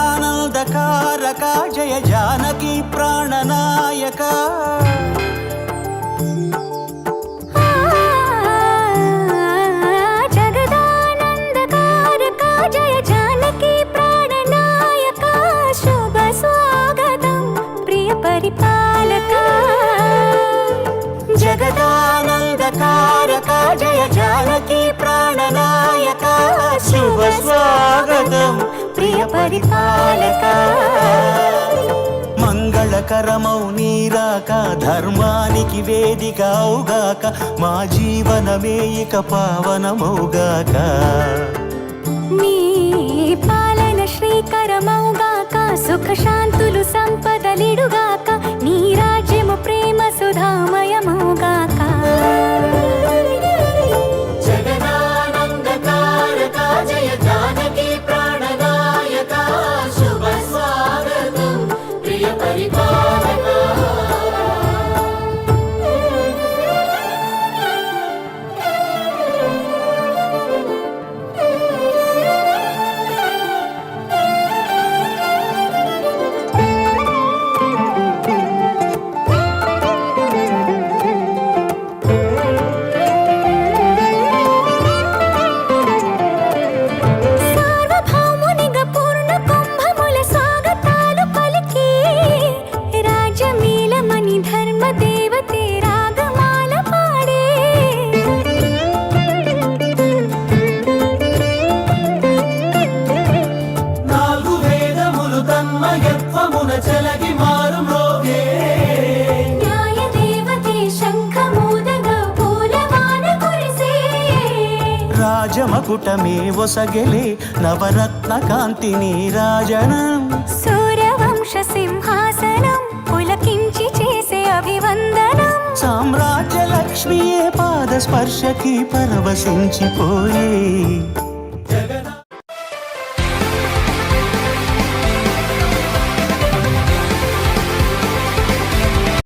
జగదానందకారక జయ జానకి ప్రాణనాయక జగదానందకారక జయ జానకి ప్రాణనాయక శుభ స్వాగతం ప్రియ పరిపాలక జగదానందకారక జయ జానకి ప్రాణనాయక శుభ స్వాగతం ప్రియ పరిపాలక మంగళకరమౌ నీరాక ధర్మానికి వేదిక అవుగాక మా జీవనమే ఇక పావనమౌగాక నీ పాలన శ్రీకరమౌగాక సుఖ శాంతులు సంపదలిడుగాక నీ రాజ్యము ప్రేమ సుధామయమౌగాక జగదానందకారక జయ జానకి ప్రాణనాయక శుభ స్వాగతం ప్రియ పరిపాలక సార్వభౌమునిగా పూర్ణ కుంభముల స్వాగతాలు పలికి రాజమీలమణి ధర్మ దేవతే రాగమాల పాడే నాలుగు వేదములు తన్మయత్వమున చెలగి మారు మ్రోగే న్యాయ దేవతే శంఖమూదగా పూలవాన కురిసే రాజమకుటమే ఒసగెలే నవరత్న కాంతిని రాజనం సూర్యవంశ సింహాసనం పులకించి చేసే అభివందనం సామ్రాజ్య లక్ష్మియే పాద స్పర్శకి పరవశించిపోయే